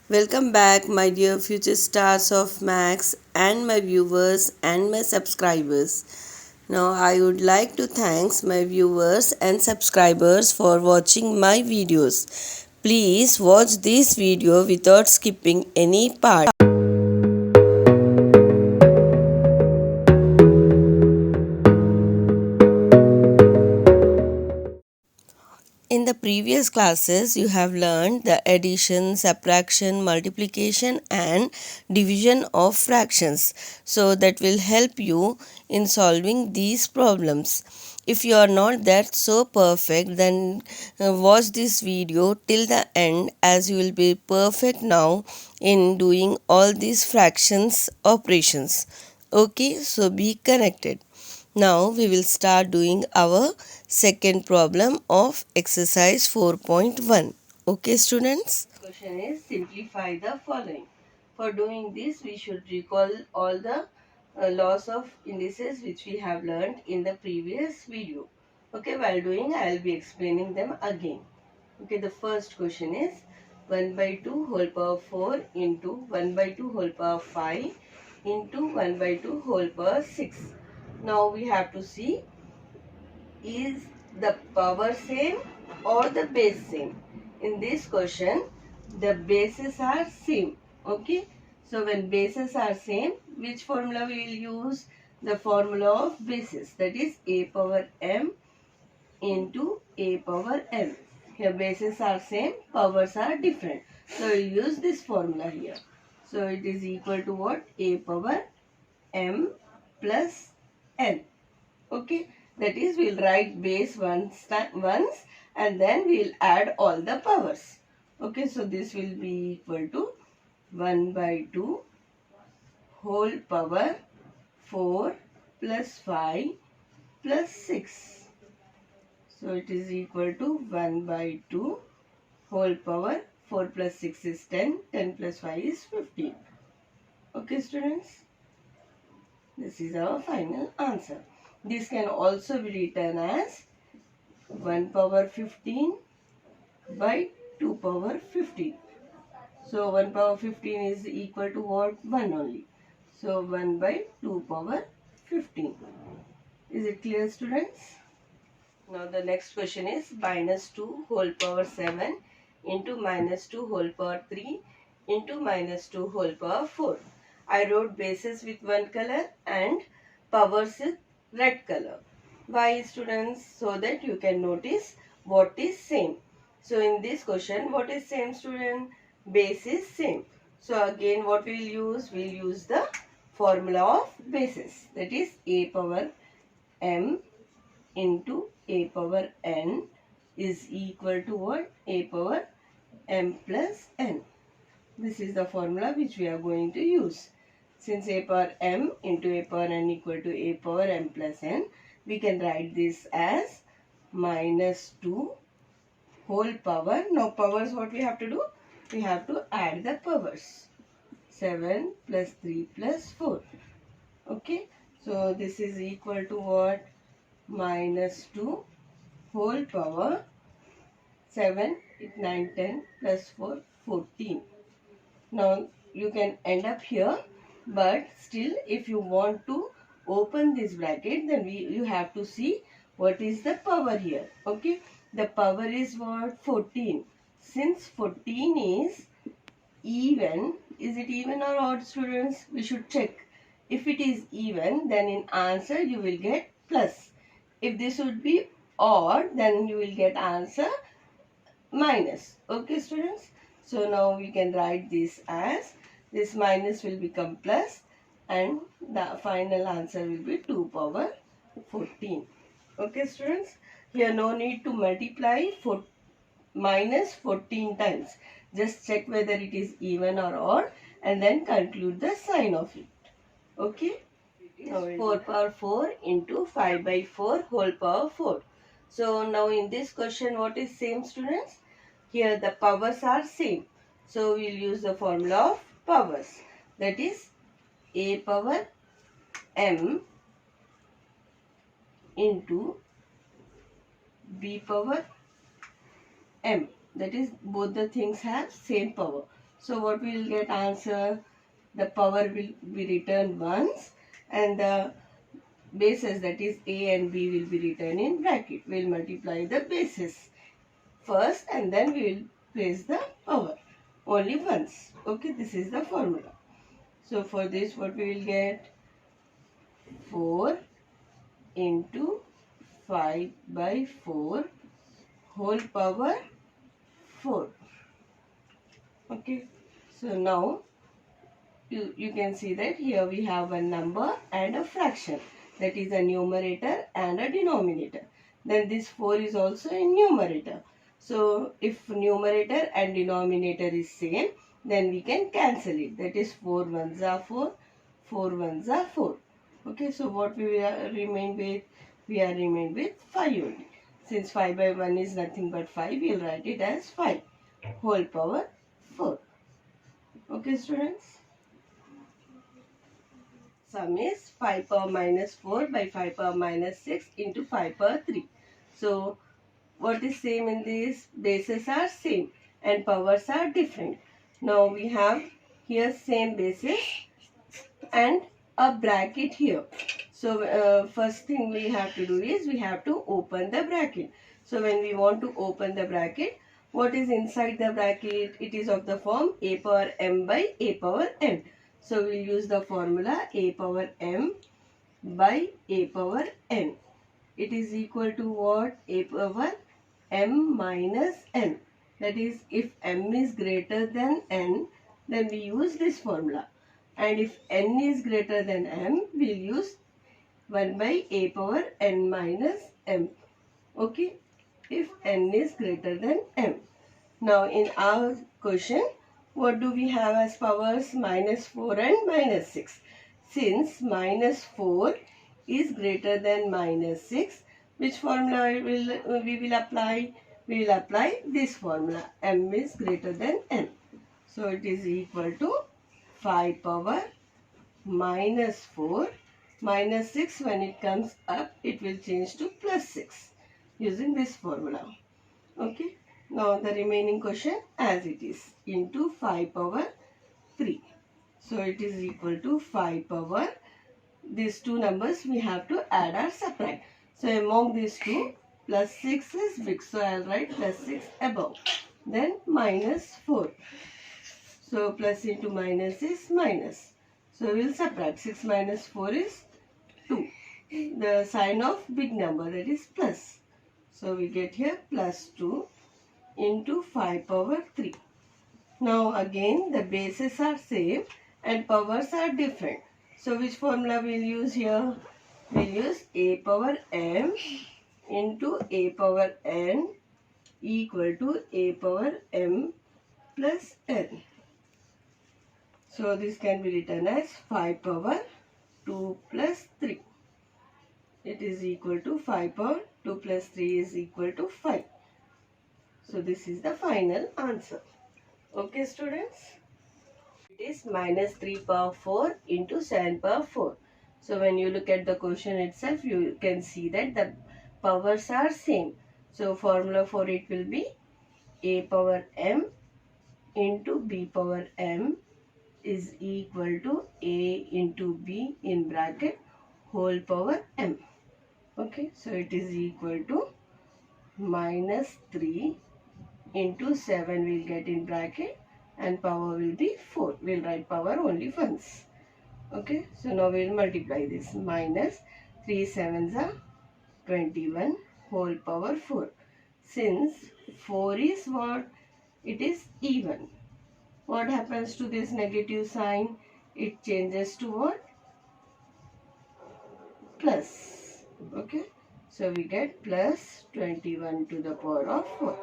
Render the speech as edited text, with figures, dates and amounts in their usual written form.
Welcome back, my dear future stars of Max and my viewers and my subscribers. Now, I would like to thank my viewers and subscribers for watching my videos. Please watch this video without skipping any part. In the previous classes, you have learned the addition, subtraction, multiplication, and division of fractions. So, that will help you in solving these problems. If you are not that so perfect, then watch this video till the end, as you will be perfect now in doing all these fractions operations. Okay, so be connected. Now we will start doing our second problem of exercise 4.1. Okay, students? Question is simplify the following. For doing this, we should recall all the laws of indices which we have learned in the previous video. Okay, while doing, I will be explaining them again. Okay, the first question is 1 by 2 whole power 4 into 1 by 2 whole power 5 into 1 by 2 whole power 6. Now we have to see, is the power same or the base same? In this question, the bases are same. Okay. So when bases are same, which formula we will use? The formula of bases, that is a power m into a power n. Here bases are same, powers are different. So we will use this formula here. So it is equal to what? A power m plus n. Okay, that is we'll write base once and then we'll add all the powers. Okay, so this will be equal to 1 by 2 whole power 4 plus 5 plus 6. So it is equal to 1 by 2 whole power 4 plus 6 is 10, 10 plus 5 is 15. Okay, students, this is our final answer. This can also be written as 1 power 15 by 2 power 15. So 1 power 15 is equal to what? 1 only. So 1 by 2 power 15. Is it clear, students? Now the next question is minus 2 whole power 7 into minus 2 whole power 3 into minus 2 whole power 4. I wrote bases with one color and powers with red color. Why, students? So that you can notice what is same. So in this question, what is same, student? Base is same. So again what we will use? We will use the formula of bases, that is a power m into a power n is equal to what? A power m plus n. This is the formula which we are going to use. Since a power m into a power n equal to a power m plus n, we can write this as minus 2 whole power. Now powers, what we have to do? We have to add the powers. 7 plus 3 plus 4. Okay. So this is equal to what? Minus 2 whole power 7, 8, 9, 10 plus 4, 14. Now you can end up here, but still if you want to open this bracket, then you have to see what is the power here. Okay, the power is what? 14. Since 14 is even, is it even or odd, students? We should check. If it is even, then in answer you will get plus. If this would be odd, then you will get answer minus. Okay, students. So now we can write this as, this minus will become plus and the final answer will be 2 power 14. Okay, students. Here no need to multiply minus 14 times. Just check whether it is even or odd and then conclude the sign of it. Okay. Now 4 power 4 into 5 by 4 whole power 4. So now in this question, what is same, students? Here the powers are same. So we will use the formula of powers. That is a power m into b power m. That is both the things have same power. So what we will get answer? The power will be written once and the bases, that is A and B, will be written in bracket. We will multiply the bases first and then we will place the power only once. Okay, this is the formula. So for this what we will get? 4 into 5 by 4 whole power 4. Okay, so now you can see that here we have a number and a fraction, that is a numerator and a denominator. Then this 4 is also in numerator. So if numerator and denominator is same, then we can cancel it. That is 4 ones are 4, 4 ones are 4. Okay, so what we will remain with? We are remain with 5 only. Since 5 by 1 is nothing but 5, we will write it as 5 whole power 4. Okay students. Sum is 5 power minus 4 by 5 power minus 6 into 5 power 3. So, what is same in this? Bases are same and powers are different. Now, we have here same bases and a bracket here. So, first thing we have to do is we have to open the bracket. So, when we want to open the bracket, what is inside the bracket? It is of the form a power m by a power n. So, we will use the formula a power m by a power n. It is equal to what? A power m minus n. That is, if m is greater than n, then we use this formula. And if n is greater than m, we will use 1 by a power n minus m. Okay? If n is greater than m. Now, in our question, what do we have as powers? Minus 4 and minus 6. Since minus 4 is greater than minus 6, which formula we will apply? We will apply this formula. M is greater than n. So, it is equal to 5 power minus 4 minus 6. When it comes up, it will change to plus 6 using this formula. Okay. Now the remaining question as it is into 5 power 3. So it is equal to 5 power. These two numbers we have to add or subtract. So among these two, plus 6 is big. So I will write plus 6 above. Then minus 4. So plus into minus is minus. So we will subtract. 6 minus 4 is 2. The sign of big number, that is plus. So we get here plus 2 into 5 power 3. Now again the bases are same and powers are different. So which formula we will use here? We will use a power m into a power n equal to a power m plus n. So this can be written as 5 power 2 plus 3. It is equal to 5 power 2 plus 3 is equal to 5. So this is the final answer. Okay students. It is minus 3 power 4 into 7 power 4. So when you look at the question itself, you can see that the powers are same. So formula for it will be a power m into b power m is equal to a into b in bracket whole power m. Okay, so it is equal to minus 3 into 7 we will get in bracket and power will be 4. We will write power only once. Okay, so now we will multiply this. Minus 3 sevens are 21 whole power 4. Since 4 is what? It is even. What happens to this negative sign? It changes to what? Plus. Okay, so we get plus 21 to the power of 4.